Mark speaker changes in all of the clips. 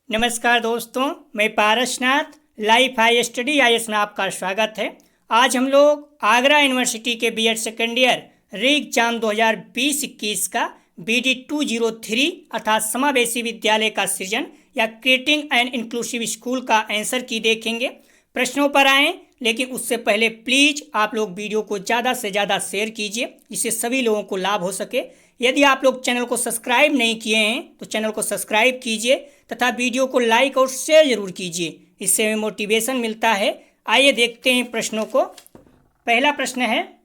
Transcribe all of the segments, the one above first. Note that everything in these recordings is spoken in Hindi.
Speaker 1: नमस्कार दोस्तों, मैं Parasnath life high study IAS में आपका स्वागत है। आज हम लोग आगरा यूनिवर्सिटी के B Ed second year re exam 2020-21 का BD 203 अर्थात समावेशी विद्यालय का सृजन या क्रिएटिंग एंड इंक्लूसिव स्कूल का आंसर की देखेंगे। प्रश्नों पर आएँ, लेकिन उससे पहले प्लीज़ आप लोग वीडियो को ज़्यादा से ज़्यादा शेयर कीजिए जिससे सभी लोगों को लाभ हो सके। यदि आप लोग चैनल को सब्सक्राइब नहीं किए हैं तो चैनल को सब्सक्राइब कीजिए तथा वीडियो को लाइक और शेयर जरूर कीजिए, इससे हमें मोटिवेशन मिलता है। आइए देखते हैं प्रश्नों को। पहला प्रश्न है,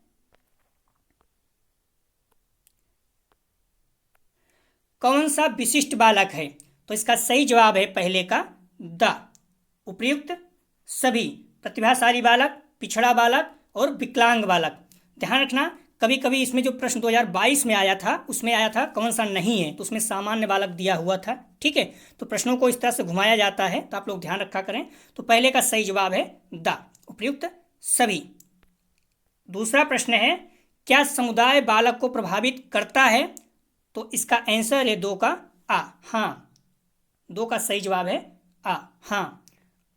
Speaker 1: कौन सा विशिष्ट बालक है? तो इसका सही जवाब है पहले का द। उपयुक्त सभी, प्रतिभाशाली बालक, पिछड़ा बालक और विकलांग बालक। ध्यान रखना, कभी कभी इसमें जो प्रश्न 2022 में आया था उसमें आया था कौन सा नहीं है, तो उसमें सामान्य बालक दिया हुआ था। ठीक है, तो प्रश्नों को इस तरह से घुमाया जाता है, तो आप लोग ध्यान रखा करें। तो पहले का सही जवाब है द, उपयुक्त सभी। दूसरा प्रश्न है, क्या समुदाय बालक को प्रभावित करता है? तो इसका आंसर है दो का आ, हाँ। दो का सही जवाब है आ, हाँ।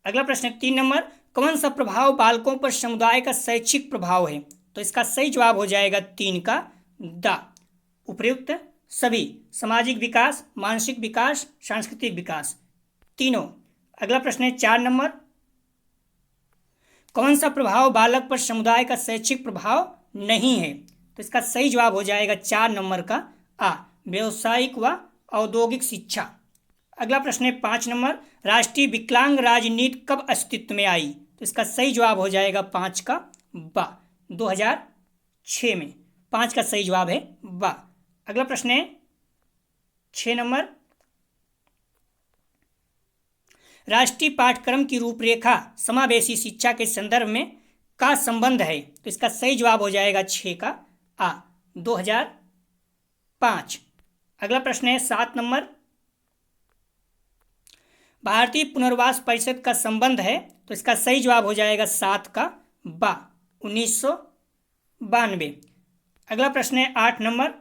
Speaker 1: अगला प्रश्न 3 नंबर, कौन सा प्रभाव बालकों पर समुदाय का शैक्षिक प्रभाव है? तो इसका सही जवाब हो जाएगा 3 का द, उपयुक्त सभी, सामाजिक विकास, मानसिक विकास, सांस्कृतिक विकास, तीनों। अगला प्रश्न है 4 नंबर, कौन सा प्रभाव बालक पर समुदाय का शैक्षिक प्रभाव नहीं है? तो इसका सही जवाब हो जाएगा 4 नंबर का आ, व्यावसायिक व औद्योगिक शिक्षा। अगला प्रश्न है 5 नंबर, राष्ट्रीय विकलांग राजनीति कब अस्तित्व में आई? तो इसका सही जवाब हो जाएगा 5 का बा, 2006 में। 5 का सही जवाब है बा। अगला प्रश्न है 6 नंबर, राष्ट्रीय पाठ्यक्रम की रूपरेखा समावेशी शिक्षा के संदर्भ में का संबंध है? तो इसका सही जवाब हो जाएगा 6 का आ, 2005। अगला प्रश्न है 7 नंबर, भारतीय पुनर्वास परिषद का संबंध है? तो इसका सही जवाब हो जाएगा 7 का बा, 1992। अगला प्रश्न है 8 नंबर,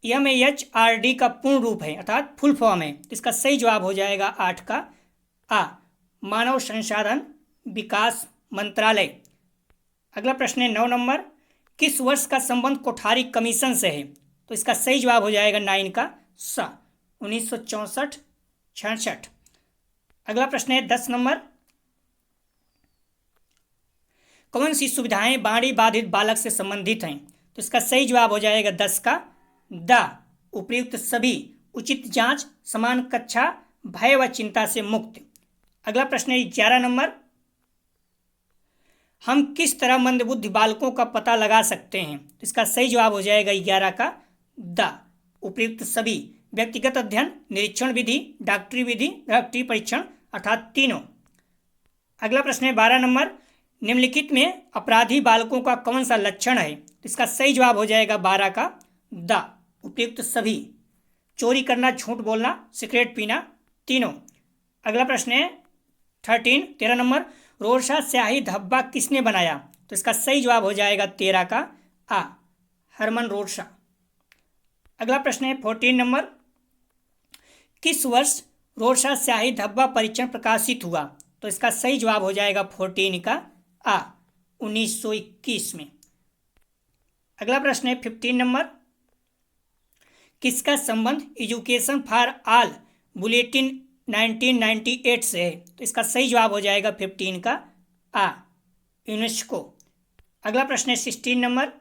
Speaker 1: MHRD का पूर्ण रूप है अर्थात फुल फॉर्म है? तो इसका सही जवाब हो जाएगा 8 का आ, मानव संसाधन विकास मंत्रालय। अगला प्रश्न है 9 नंबर, किस वर्ष का संबंध कोठारी कमीशन से है? तो इसका सही जवाब हो जाएगा 9 का सा, 1964-66। अगला प्रश्न है 10 नंबर, कौन सी सुविधाएं बाणी बाधित बालक से संबंधित हैं? तो इसका सही जवाब हो जाएगा 10 का द, उपयुक्त सभी, उचित जांच, समान कक्षा, भय व चिंता से मुक्त। अगला प्रश्न है 11 नंबर, हम किस तरह मंदबुद्धि बालकों का पता लगा सकते हैं? तो इसका सही जवाब हो जाएगा 11 का द, उपयुक्त सभी, व्यक्तिगत अध्ययन, निरीक्षण विधि, डॉक्टरी विधि, डॉक्टरी परीक्षण अर्थात तीनों। अगला प्रश्न है 12 नंबर, निम्नलिखित में अपराधी बालकों का कौन सा लक्षण है? तो इसका सही जवाब हो जाएगा 12 का द, उपयुक्त सभी, चोरी करना, झूठ बोलना, सिगरेट पीना, तीनों। अगला प्रश्न है 13 नंबर, रोरशा स्याही धब्बा किसने बनाया? तो इसका सही जवाब हो जाएगा 13 का आ, हरमन रोरशा। अगला प्रश्न है 14 नंबर, किस वर्ष रोरशा स्याही धब्बा परीक्षण प्रकाशित हुआ? तो इसका सही जवाब हो जाएगा 14 का आ, 1921 में। अगला प्रश्न है 15 नंबर, किसका संबंध एजुकेशन फॉर ऑल बुलेटिन 1998 से है? तो इसका सही जवाब हो जाएगा 15 का आ, यूनेस्को। अगला प्रश्न है 16 नंबर,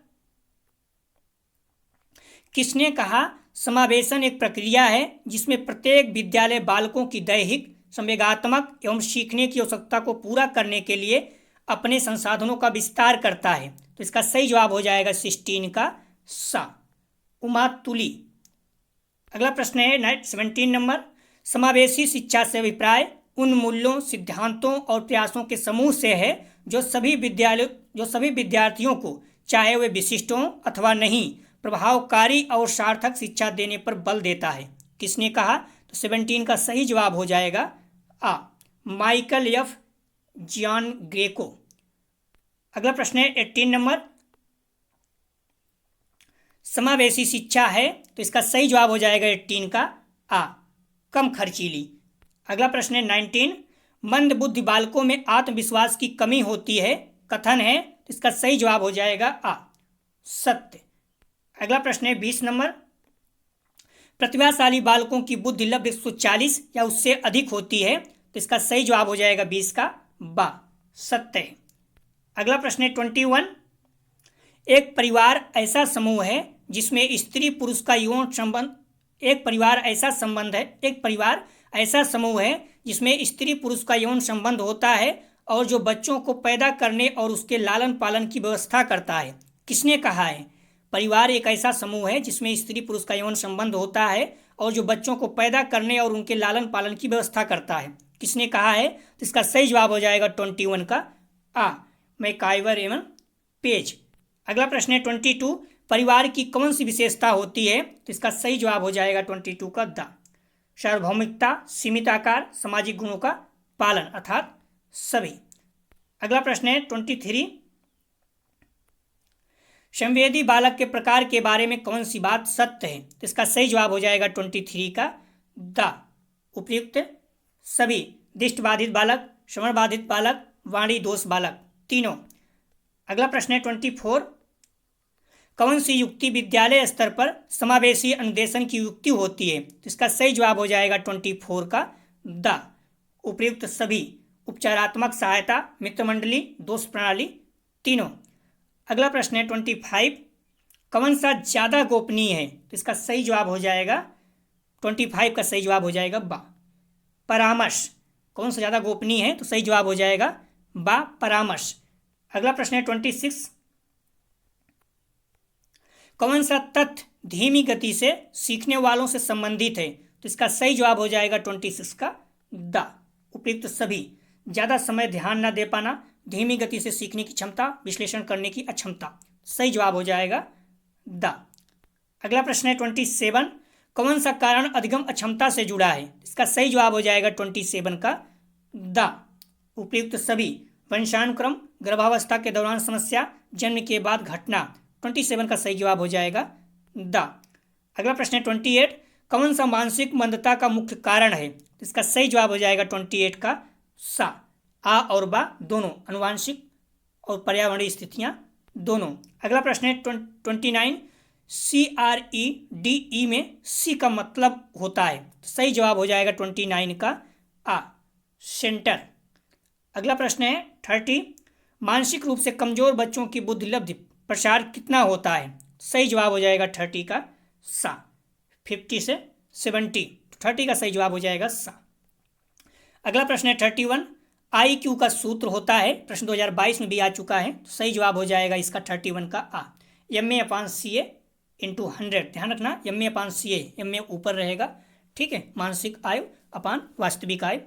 Speaker 1: किसने कहा समावेशन एक प्रक्रिया है जिसमें प्रत्येक विद्यालय बालकों की दैहिक, संवेगात्मक एवं सीखने की आवश्यकता को पूरा करने के लिए अपने संसाधनों का विस्तार करता है? तो इसका सही जवाब हो जाएगा 16 का सा, उमा तुली। अगला प्रश्न है 17 नंबर, समावेशी शिक्षा से अभिप्राय उन मूल्यों, सिद्धांतों और प्रयासों के समूह से है जो सभी विद्यार्थियों को, चाहे वे विशिष्ट हों अथवा नहीं, प्रभावकारी और सार्थक शिक्षा देने पर बल देता है। किसने कहा? तो 17 का सही जवाब हो जाएगा आ, माइकल एफ जियान ग्रेको। अगला प्रश्न है 18 नंबर, समावेशी शिक्षा है? तो इसका सही जवाब हो जाएगा 18 का आ, कम खर्चीली। अगला प्रश्न है 19, मंद बुद्धि बालकों में आत्मविश्वास की कमी होती है, कथन है, तो इसका सही जवाब हो जाएगा आ, सत्य। अगला प्रश्न है 20 नंबर, प्रतिभाशाली बालकों की बुद्धि लगभग 140 या उससे अधिक होती है, तो इसका सही जवाब हो जाएगा 20 का बा, सत्य है। अगला प्रश्न है 21, एक परिवार ऐसा समूह है जिसमें स्त्री पुरुष का यौन संबंध, एक परिवार ऐसा समूह है जिसमें स्त्री पुरुष का यौन संबंध होता है और जो बच्चों को पैदा करने और उसके लालन पालन की व्यवस्था करता है। किसने कहा है? परिवार एक ऐसा समूह है जिसमें स्त्री पुरुष का यौन संबंध होता है और जो बच्चों को पैदा करने और उनके लालन पालन की व्यवस्था करता है। किसने कहा है? तो इसका सही जवाब हो जाएगा 21 का आ, मैकाइवर एवं पेज। अगला प्रश्न है 22, परिवार की कौन सी विशेषता होती है? तो इसका सही जवाब हो जाएगा 22 का द, सार्वभौमिकता, सीमित आकार, सामाजिक गुणों का पालन अर्थात सभी। अगला प्रश्न है 23, संवेदी बालक के प्रकार के बारे में कौन सी बात सत्य है? तो इसका सही जवाब हो जाएगा 23 का द, उपयुक्त सभी, दृष्टिबाधित बालक, श्रवण बाधित बालक, वाणी दोष बालक, तीनों। अगला प्रश्न है 24, कौन सी युक्ति विद्यालय स्तर पर समावेशी अनुदेशन की युक्ति होती है? तो इसका सही जवाब हो जाएगा 24 का द, उपयुक्त सभी, उपचारात्मक सहायता, मित्रमंडली, दोष प्रणाली, तीनों। अगला प्रश्न है 25, कौन सा ज़्यादा गोपनीय है? तो इसका सही जवाब हो जाएगा 25 का सही जवाब हो जाएगा बा, परामर्श। कौन सा ज़्यादा गोपनीय है? तो सही जवाब हो जाएगा बा, परामर्श। अगला प्रश्न है 26, कौन सा तथ्य धीमी गति से सीखने वालों से संबंधित है? तो इसका सही जवाब हो जाएगा 26 का द, उपयुक्त सभी, ज़्यादा समय ध्यान न दे पाना, धीमी गति से सीखने की क्षमता, विश्लेषण करने की अक्षमता, सही जवाब हो जाएगा द। अगला प्रश्न है 27, कौन सा कारण अधिगम अक्षमता से जुड़ा है? इसका सही जवाब हो जाएगा 27 का द, उपयुक्त सभी, वंशानुक्रम, गर्भावस्था के दौरान समस्या, जन्म के बाद घटना, 27 का सही जवाब हो जाएगा द। अगला प्रश्न है 28, कौन सा मानसिक मंदता का मुख्य कारण है? इसका सही जवाब हो जाएगा 28 का सा, आ और बा दोनों, अनुवांशिक और पर्यावरणीय स्थितियां दोनों। अगला प्रश्न है 29, CREDE में सी का मतलब होता है, तो सही जवाब हो जाएगा 29 का आ, सेंटर। अगला प्रश्न है 30, मानसिक रूप से कमजोर बच्चों की बुद्धि लब्धि प्रसार कितना होता है? सही जवाब हो जाएगा 30 का सा, 50 से 70, 30 का सही जवाब हो जाएगा सा। अगला प्रश्न है 31, IQ का सूत्र होता है, प्रश्न 2022 में भी आ चुका है, तो सही जवाब हो जाएगा इसका 31 का आ, MA/CA × 100। ध्यान रखना MA/CA, MA ऊपर रहेगा, ठीक है, मानसिक आयु अपान वास्तविक आयु।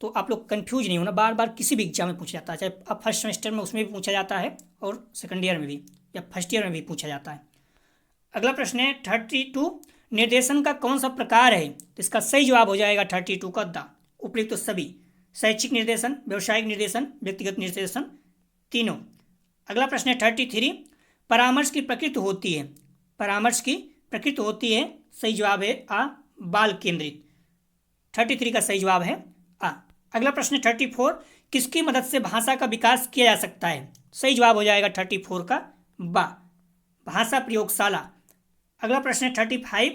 Speaker 1: तो आप लोग कंफ्यूज नहीं होना, बार बार किसी भी एग्जाम में पूछा जाता है, चाहे अब फर्स्ट सेमेस्टर में उसमें भी पूछा जाता है और सेकंड ईयर में भी या फर्स्ट ईयर में भी पूछा जाता है। अगला प्रश्न है 32, निर्देशन का कौन सा प्रकार है? तो इसका सही जवाब हो जाएगा 32 का द, उपयुक्त तो सभी, शैक्षिक निर्देशन, व्यावसायिक निर्देशन, व्यक्तिगत निर्देशन, तीनों। अगला प्रश्न है 33, परामर्श की प्रकृति होती है, परामर्श की प्रकृति होती है, सही जवाब है आ, बाल केंद्रित, 33 का सही जवाब है आ। अगला प्रश्न 34, किसकी मदद से भाषा का विकास किया जा सकता है? सही जवाब हो जाएगा 34 का बा, भाषा प्रयोगशाला। अगला प्रश्न 35,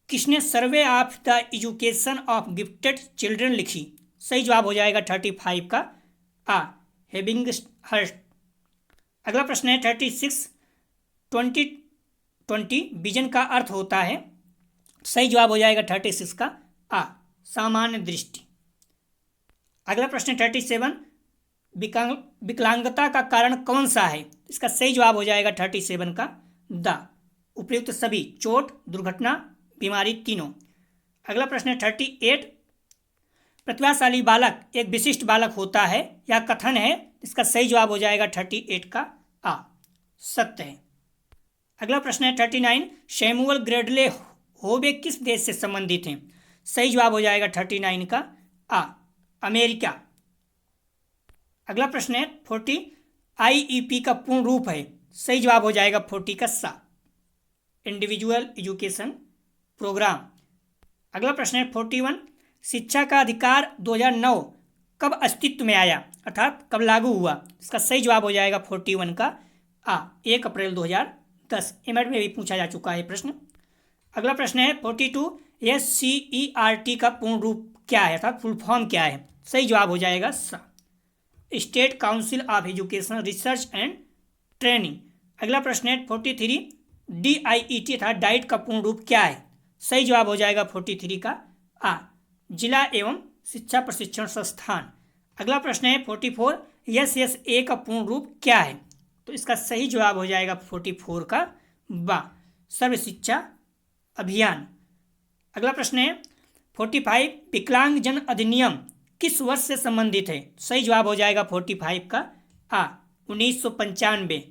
Speaker 1: किसने survey of the education of gifted children लिखी? सही जवाब हो जाएगा 35 का आ, हेबिंगहर्स्ट। अगला प्रश्न है 36, 2020 विजन का अर्थ होता है, सही जवाब हो जाएगा 36 का आ, सामान्य दृष्टि। अगला प्रश्न 37, विकलांगता का कारण कौन सा है? इसका सही जवाब हो जाएगा 37 का द, उपयुक्त सभी, चोट, दुर्घटना, बीमारी, तीनों। अगला प्रश्न है 38, प्रतिभाशाली बालक एक विशिष्ट बालक होता है या कथन है? इसका सही जवाब हो जाएगा 38 का आ, सत्य है। अगला प्रश्न है 39, सैमुअल ग्रेडले होबे किस देश से संबंधित हैं? सही जवाब हो जाएगा 39 का आ, अमेरिका। अगला प्रश्न है 40, IEP का पूर्ण रूप है, सही जवाब हो जाएगा 40 का सा, इंडिविजुअल एजुकेशन प्रोग्राम। अगला प्रश्न है 41, शिक्षा का अधिकार 2009 कब अस्तित्व में आया, अर्थात कब लागू हुआ? इसका सही जवाब हो जाएगा 41 का 1 अप्रैल 2010। एमएड में भी पूछा जा चुका है प्रश्न। अगला प्रश्न है 42, SCERT का पूर्ण रूप क्या है, अर्थात फुल फॉर्म क्या है? सही जवाब हो जाएगा state council of education research and training. अगला प्रश्न है 43, DIET अर्थात डाइट का पूर्ण रूप क्या है? सही जवाब हो जाएगा 43 का जिला एवं शिक्षा प्रशिक्षण संस्थान। अगला प्रश्न है 44, SSA का पूर्ण रूप क्या है? तो इसका सही जवाब हो जाएगा 44 का सर्व शिक्षा अभियान। अगला प्रश्न है 45, विकलांगजन अधिनियम किस वर्ष से संबंधित है? सही जवाब हो जाएगा 45 का 1995।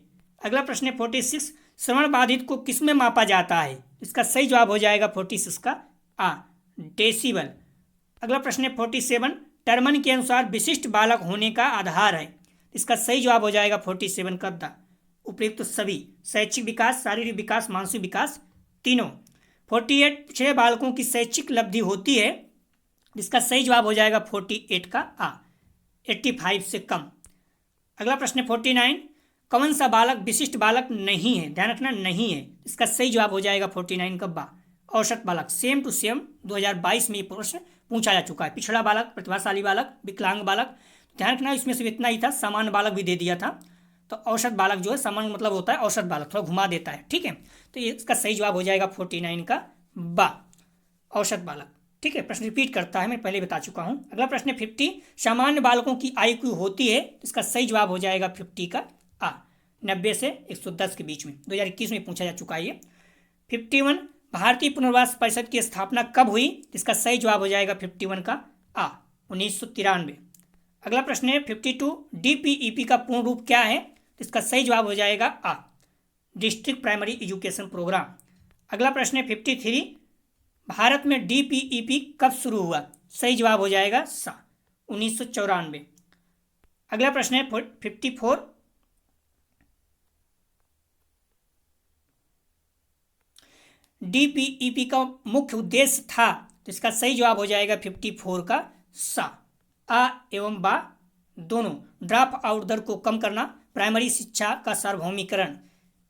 Speaker 1: अगला प्रश्न है 46, श्रवण बाधित को किस में मापा जाता है? इसका सही जवाब हो जाएगा 46 का डेसिबल। अगला प्रश्न है 47, टर्मन के अनुसार विशिष्ट बालक होने का आधार है? इसका सही जवाब हो जाएगा 47 का उपयुक्त सभी, शैक्षिक विकास, शारीरिक विकास, मानसिक विकास तीनों। 48, पिछड़े बालकों की शैक्षिक लब्धि होती है? इसका सही जवाब हो जाएगा 48 का 85 से कम। अगला प्रश्न है 49, कौन सा बालक विशिष्ट बालक नहीं है? ध्यान रखना नहीं है। इसका सही जवाब हो जाएगा 49 का औसत बालक। सेम टू सेम 2022 में ये प्रश्न पूछा जा चुका है। पिछड़ा बालक, प्रतिभाशाली बालक, विकलांग बालक, ध्यान रखना इसमें सिर्फ इतना ही था, सामान्य बालक भी दे दिया था। तो औसत बालक जो है, सामान्य मतलब होता है औसत बालक, थोड़ा घुमा देता है, ठीक है। तो ये इसका सही जवाब हो जाएगा 49 का औसत बालक, ठीक है। प्रश्न रिपीट करता है, मैं पहले बता चुका हूँ। अगला प्रश्न है 50, सामान्य बालकों की IQ होती है? इसका सही जवाब हो जाएगा 50 का 90 से 110 के बीच में। 2021 में पूछा जा चुका है ये। 51, भारतीय पुनर्वास परिषद की स्थापना कब हुई? इसका सही जवाब हो जाएगा 51 का 1993। अगला प्रश्न है 52, DPEP का पूर्ण रूप क्या है? इसका सही जवाब हो जाएगा डिस्ट्रिक्ट प्राइमरी एजुकेशन प्रोग्राम। अगला प्रश्न है 53, भारत में DPEP कब शुरू हुआ? सही जवाब हो जाएगा 1994। अगला प्रश्न है 54, DPEP का मुख्य उद्देश्य था? तो इसका सही जवाब हो जाएगा 54 का एवं दोनों। ड्रॉप आउट दर को कम करना, प्राइमरी शिक्षा का सार्वभौमिकरण।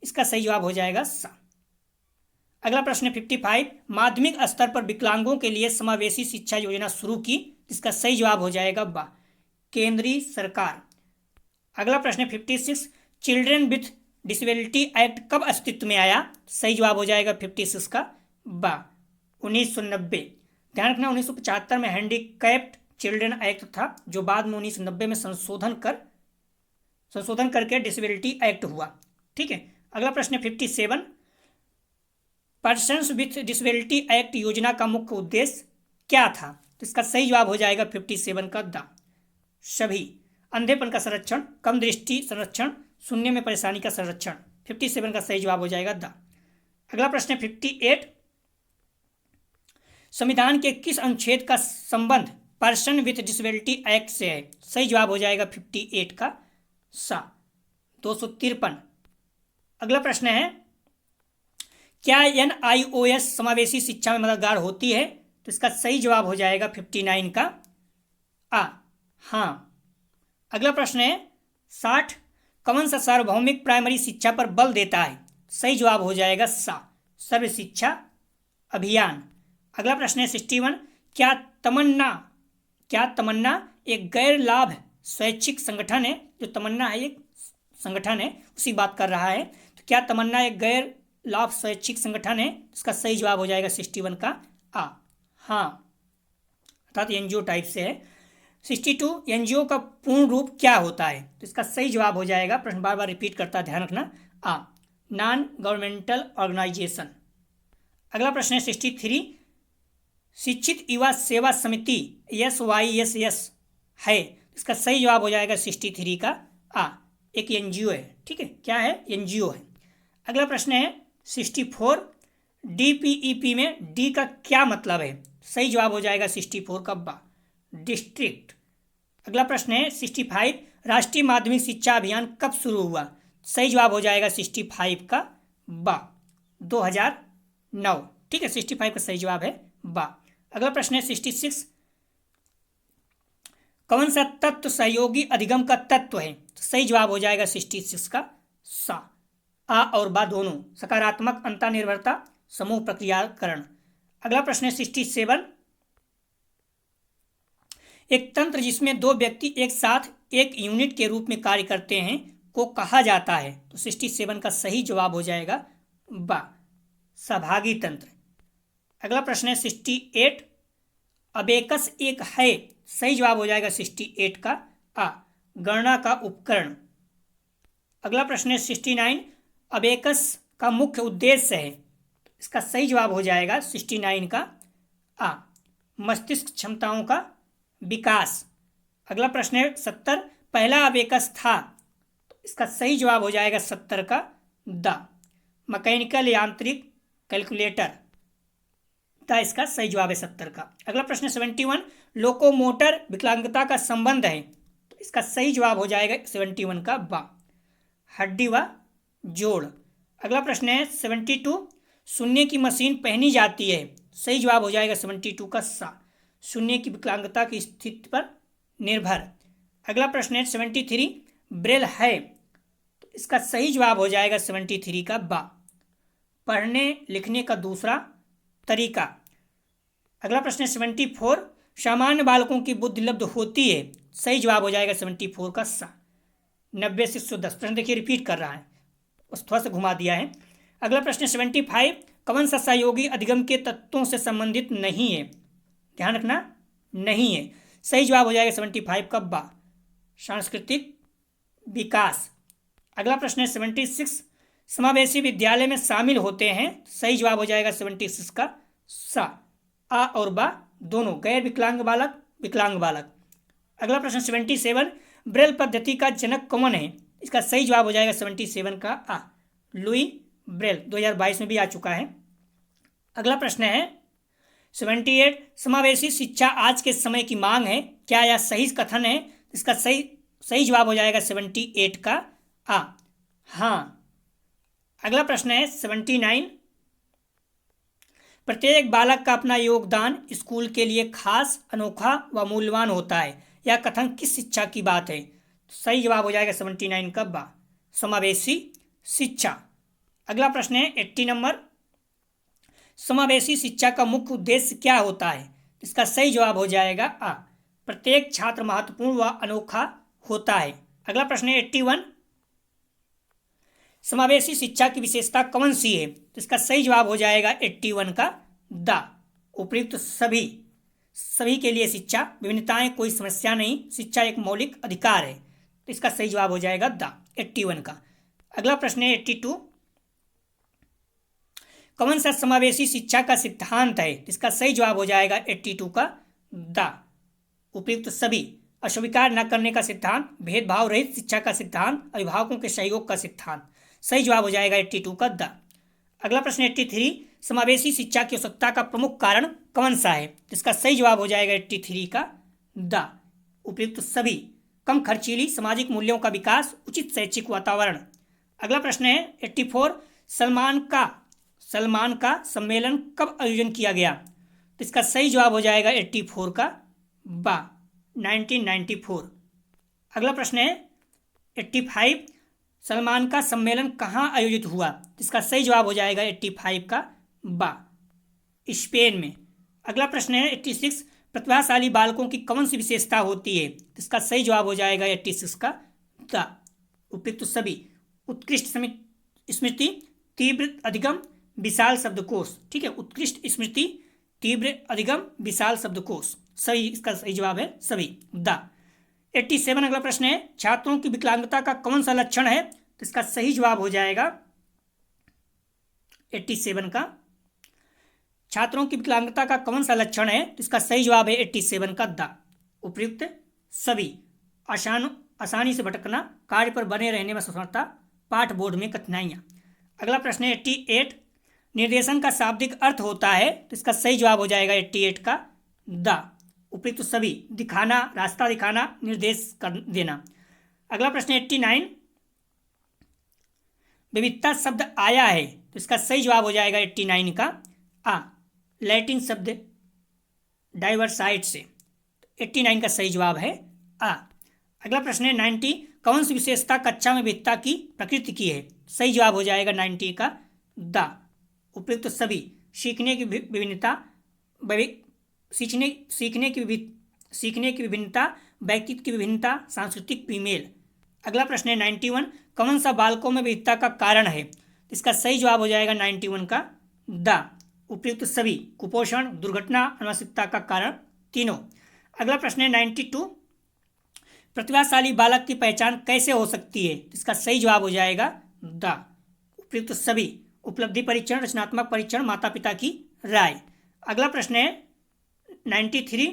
Speaker 1: इसका सही जवाब हो जाएगा अगला प्रश्न है 55, माध्यमिक स्तर पर विकलांगों के लिए समावेशी शिक्षा योजना शुरू की? इसका सही जवाब हो जाएगा केंद्रीय सरकार। अगला प्रश्न है 56, चिल्ड्रन विथ डिसेबिलिटी एक्ट कब अस्तित्व में आया? सही जवाब हो जाएगा 56 का 1990। ध्यान रखना 1975 में हैंडीकैप्ड चिल्ड्रन एक्ट था, जो बाद में 1990 में संशोधन करके डिसेबिलिटी एक्ट हुआ, ठीक है। अगला प्रश्न है 57, पर्सन्स विथ डिसेबिलिटी एक्ट योजना का मुख्य उद्देश्य क्या था? तो इसका सही जवाब हो जाएगा 57 का सभी। अंधेपन का संरक्षण, कम दृष्टि संरक्षण, सुनने में परेशानी का संरक्षण। 57 का सही जवाब हो जाएगा अगला प्रश्न है 58, संविधान के किस अनुच्छेद का संबंध पर्सन विथ डिसेबिलिटी एक्ट से है? सही जवाब हो जाएगा 58 का 253। अगला प्रश्न है, क्या NIOS समावेशी शिक्षा में मददगार होती है? तो इसका सही जवाब हो जाएगा 59 का हाँ। अगला प्रश्न है 60, कौन सा सार्वभौमिक प्राइमरी शिक्षा पर बल देता है? सही जवाब हो जाएगा सर्व शिक्षा अभियान। अगला प्रश्न है 61, क्या तमन्ना एक गैर लाभ स्वैच्छिक संगठन है? जो तमन्ना है एक संगठन है, उसी बात कर रहा है। तो क्या तमन्ना एक गैर लाभ स्वैच्छिक संगठन है? इसका सही जवाब हो जाएगा 61 का हाँ, अर्थात NGO टाइप से है। 62, NGO का पूर्ण रूप क्या होता है? तो इसका सही जवाब हो जाएगा, प्रश्न बार बार रिपीट करता है, ध्यान रखना, नॉन गवर्नमेंटल ऑर्गेनाइजेशन। अगला प्रश्न है 63, शिक्षित युवा सेवा समिति SYSS है? इसका सही जवाब हो जाएगा 63 का एक NGO है, ठीक है। क्या है? NGO है। अगला प्रश्न है 64, DPEP में D का क्या मतलब है? सही जवाब हो जाएगा 64 का डिस्ट्रिक्ट। अगला प्रश्न है 65, राष्ट्रीय माध्यमिक शिक्षा अभियान कब शुरू हुआ? सही जवाब हो जाएगा 65 का 2009, ठीक है। 65 का सही जवाब है अगला प्रश्न है 66, कौन सा तत्व सहयोगी अधिगम का तत्व है? तो सही जवाब हो जाएगा 66 का सा। आ और बा दोनों, सकारात्मक अंतर्निर्भरता, समूह प्रक्रियाकरण। अगला प्रश्न है 67। एक तंत्र जिसमें दो व्यक्ति एक साथ एक यूनिट के रूप में कार्य करते हैं को कहा जाता है? तो 67 का सही जवाब हो जाएगा बा, सहभागी तंत्र। अगला प्रश्न है 68। अबेकस एक है, सही जवाब हो जाएगा 68 का आ, गणना का उपकरण। अगला प्रश्न है 69। अबेकस का मुख्य उद्देश्य है, इसका सही जवाब हो जाएगा 69 का आ, मस्तिष्क क्षमताओं का विकास। अगला प्रश्न है 70। पहला अबेकस था, तो इसका सही जवाब हो जाएगा 70 का द, मैकेनिकल यांत्रिक कैलकुलेटर। इसका सही जवाब है 70 का। अगला प्रश्न 71। लोकोमोटर विकलांगता का संबंध है, तो इसका सही जवाब हो जाएगा 71 का बा, हड्डी व जोड़। अगला प्रश्न है 72। सुनने की मशीन पहनी जाती है, सही जवाब हो जाएगा 72 का सा, सुनने की विकलांगता की स्थिति पर निर्भर। अगला प्रश्न है 73। ब्रेल है, तो इसका सही जवाब हो जाएगा 73 का बा, पढ़ने लिखने का दूसरा तरीका। अगला प्रश्न है 74। सामान्य बालकों की बुद्धि लब्ध होती है, सही जवाब हो जाएगा 74 का सा, 90 से 110। प्रश्न देखिए रिपीट कर रहा है, बस थोड़ा सा घुमा दिया है। अगला प्रश्न 75। कौन सा सहयोगी अधिगम के तत्वों से संबंधित नहीं है? ध्यान रखना, नहीं है। सही जवाब हो जाएगा 75 का बा, सांस्कृतिक विकास। अगला प्रश्न है 76। समावेशी विद्यालय में शामिल होते हैं, सही जवाब हो जाएगा 76 का सा, आ और बा दोनों, गैर विकलांग बालक, विकलांग बालक। अगला प्रश्न 77। ब्रेल पद्धति का जनक कौन है? इसका सही जवाब हो जाएगा 77 का आ, लुई ब्रेल, 2022 में भी आ चुका है। अगला प्रश्न है 78। समावेशी शिक्षा आज के समय की मांग है, क्या यह सही कथन है? इसका सही जवाब हो जाएगा 78 का आ, हाँ। अगला प्रश्न है 79। प्रत्येक बालक का अपना योगदान स्कूल के लिए खास, अनोखा व मूल्यवान होता है, यह कथन किस शिक्षा की बात है? सही जवाब हो जाएगा 79 का बा, समावेशी शिक्षा। अगला प्रश्न है 80 नंबर। समावेशी शिक्षा का मुख्य उद्देश्य क्या होता है? इसका सही जवाब हो जाएगा आ, प्रत्येक छात्र महत्वपूर्ण व अनोखा होता है। अगला प्रश्न है 81। समावेशी शिक्षा की विशेषता कौन सी है? तो इसका सही जवाब हो जाएगा 81 का द, उपयुक्त सभी के लिए शिक्षा, विभिन्नताएं कोई समस्या नहीं, शिक्षा एक मौलिक अधिकार है, तो इसका सही जवाब हो जाएगा द, 81 का। अगला प्रश्न है 82। कौन सा समावेशी शिक्षा का सिद्धांत है? इसका सही जवाब हो जाएगा 82 का द, उपयुक्त सभी, अस्वीकार न करने का सिद्धांत, भेदभाव रहित शिक्षा का सिद्धांत, अभिभावकों के सहयोग का सिद्धांत। सही जवाब हो जाएगा 82 का द। अगला प्रश्न 83। समावेशी शिक्षा की आवश्यकता का प्रमुख कारण कौन सा है? इसका सही जवाब हो जाएगा 83 का द, उपयुक्त सभी, कम खर्चीली सामाजिक मूल्यों का विकास, उचित शैक्षिक वातावरण। अगला प्रश्न है 84। सलमान का सम्मेलन कब आयोजन किया गया? तो इसका सही जवाब हो जाएगा 84 का बा, 1994। अगला प्रश्न है 85। सलमान का सम्मेलन कहाँ आयोजित हुआ? इसका सही जवाब हो जाएगा 85 का बा, स्पेन में। अगला प्रश्न है 86। प्रतिभाशाली बालकों की कौन सी विशेषता होती है? इसका सही जवाब हो जाएगा 86 का द, उपयुक्त सभी, उत्कृष्ट स्मृति, तीव्र अधिगम, विशाल शब्दकोश। ठीक है, उत्कृष्ट स्मृति, तीव्र अधिगम, विशाल शब्दकोश, सही, इसका सही जवाब है सभी, द। 87। अगला प्रश्न है छात्रों की विकलांगता का कौन सा लक्षण है? तो इसका सही जवाब हो जाएगा 87 का, छात्रों की विकलांगता का कौन सा लक्षण है? तो इसका सही जवाब है 87 का द, उपयुक्त सभी, आसानी से भटकना, कार्य पर बने रहने में असमर्थता, पाठ बोर्ड में कठिनाइयाँ। अगला प्रश्न है 88। निर्देशन का शाब्दिक अर्थ होता है, तो इसका सही जवाब हो जाएगा 88 का द, उपयुक्त सभी, दिखाना, रास्ता दिखाना, निर्देश कर देना। अगला प्रश्न 89। विविधता शब्द आया है, तो इसका सही जवाब हो जाएगा 89 का आ, लैटिन शब्द डाइवर्साइट से, 89 का सही जवाब है आ। अगला प्रश्न है 90, कौन सी विशेषता कक्षा में विविधता की प्रकृति की है? सही जवाब हो जाएगा 90 का द। उपयुक्त सभी। सीखने की विभिन्नता, सीखने की विभिन्नता, व्यक्तित्व की विभिन्नता, सांस्कृतिक विमेल। अगला प्रश्न है 91, कौन सा बालकों में विविधता का कारण है? इसका सही जवाब हो जाएगा 91 का द। उपयुक्त सभी। कुपोषण, दुर्घटना, आनुवंशिकता का कारण, तीनों। अगला प्रश्न है 92, प्रतिभाशाली बालक की पहचान कैसे हो सकती है? इसका सही जवाब हो जाएगा द। उपयुक्त सभी। उपलब्धि परीक्षण, रचनात्मक परीक्षण, माता पिता की राय। अगला प्रश्न है 93,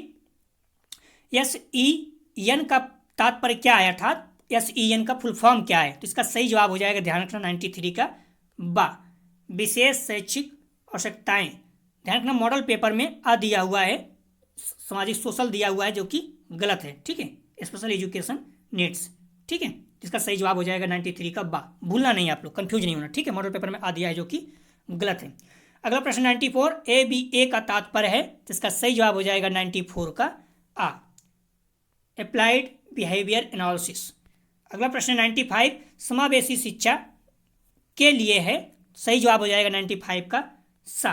Speaker 1: SEN का तात्पर्य क्या है, अर्थात SEN का फुल फॉर्म क्या है? तो इसका सही जवाब हो जाएगा, ध्यान रखना 93 का बा। विशेष शैक्षिक आवश्यकताएं। ध्यान रखना मॉडल पेपर में आ दिया हुआ है, सामाजिक सोशल दिया हुआ है, जो कि गलत है, ठीक है। स्पेशल एजुकेशन नीड्स, ठीक है। इसका सही जवाब हो जाएगा 93 का बा। भूलना नहीं आप लोग, कंफ्यूज नहीं होना, ठीक है। मॉडल पेपर में आ दिया है जो कि गलत है। अगला प्रश्न 94, ABA का तात्पर्य है? तो इसका सही जवाब हो जाएगा 94 का आ, अप्लाइड बिहेवियर एनालिसिस। अगला प्रश्न 95, समावेशी शिक्षा के लिए है? सही जवाब हो जाएगा 95 का सा।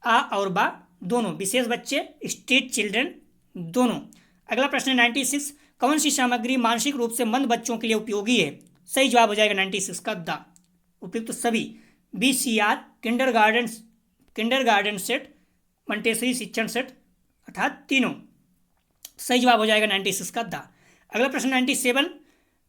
Speaker 1: आ और बा दोनों, विशेष बच्चे, स्ट्रीट चिल्ड्रन दोनों। अगला प्रश्न 96, कौन सी सामग्री मानसिक रूप से मंद बच्चों के लिए उपयोगी है? सही जवाब हो जाएगा 96 का द। उपयुक्त सभी। BCR, किंडरगार्टन सेट, मंटेसरी शिक्षण सेट, अर्थात तीनों। सही जवाब हो जाएगा 96 का द। अगला प्रश्न 97,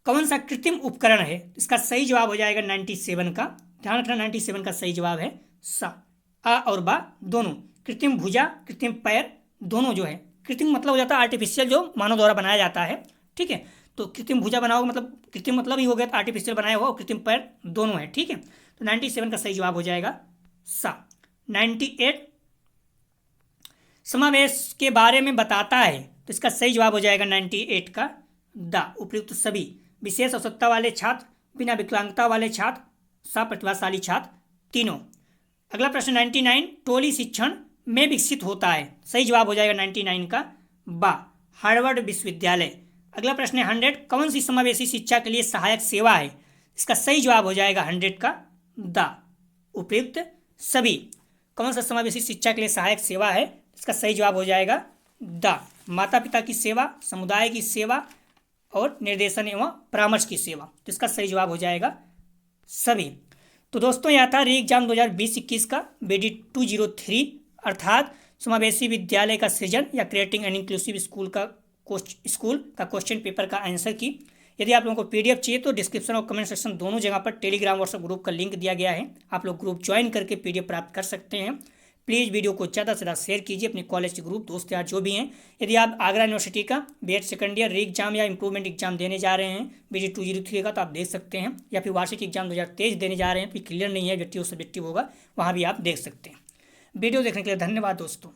Speaker 1: कौन सा कृत्रिम उपकरण है? इसका सही जवाब हो जाएगा 97 का, ध्यान रखना 97 का सही जवाब है सा। आ और बा दोनों। कृत्रिम भुजा, कृत्रिम पैर दोनों जो है, कृत्रिम मतलब हो जाता है आर्टिफिशियल, जो मानव द्वारा बनाया जाता है, ठीक है। तो कृत्रिम भुजा बनाओगे मतलब कृत्रिम मतलब ही हो गया आर्टिफिशियल बनाया हुआ, और कृत्रिम पैर दोनों है, ठीक है। तो 97 का सही जवाब हो जाएगा सा। 98, समावेश के बारे में बताता है? तो इसका सही जवाब हो जाएगा 98 का द। उपयुक्त सभी। विशेष आवश्यकता वाले छात्र, बिना विकलांगता वाले छात्र, प्रतिभाशाली छात्र, तीनों। अगला प्रश्न 99, टोली शिक्षण में विकसित होता है? सही जवाब हो जाएगा 99 का बा, हार्वर्ड विश्वविद्यालय। अगला प्रश्न है 100, कौन सी समावेशी शिक्षा के लिए सहायक सेवा है? इसका सही जवाब हो जाएगा 100 का द। उपयुक्त सभी। कौन सा समावेशी शिक्षा के लिए सहायक सेवा है? इसका सही जवाब हो जाएगा द। माता पिता की सेवा, समुदाय की सेवा और निर्देशन एवं परामर्श की सेवा। तो इसका सही जवाब हो जाएगा सभी। तो दोस्तों यह था री एग्जाम 2020-21 का BD 203, अर्थात समावेशी विद्यालय का सृजन या क्रिएटिंग एन इंक्लूसिव स्कूल का क्वेश्चन पेपर का आंसर की। यदि आप लोगों को PDF चाहिए तो डिस्क्रिप्शन और कमेंट सेक्शन दोनों जगह पर टेलीग्राम व्हाट्सएप ग्रुप का लिंक दिया गया है, आप लोग ग्रुप ज्वाइन करके PDF प्राप्त कर सकते हैं। प्लीज़ वीडियो को ज़्यादा से ज़्यादा शेयर कीजिए अपने कॉलेज के ग्रुप, दोस्त यार जो भी हैं। यदि आप आगरा यूनिवर्सिटी का BEd second year re exam या इंप्रूवमेंट एग्जाम देने जा रहे हैं BD 203 का, तो आप देख सकते हैं, या फिर वार्षिक एग्जाम 2023 देने जा रहे हैं तो क्लियर नहीं है, ऑब्जेक्टिव सब्जेक्टिव होगा, वहाँ भी आप देख सकते हैं। वीडियो देखने के लिए धन्यवाद दोस्तों।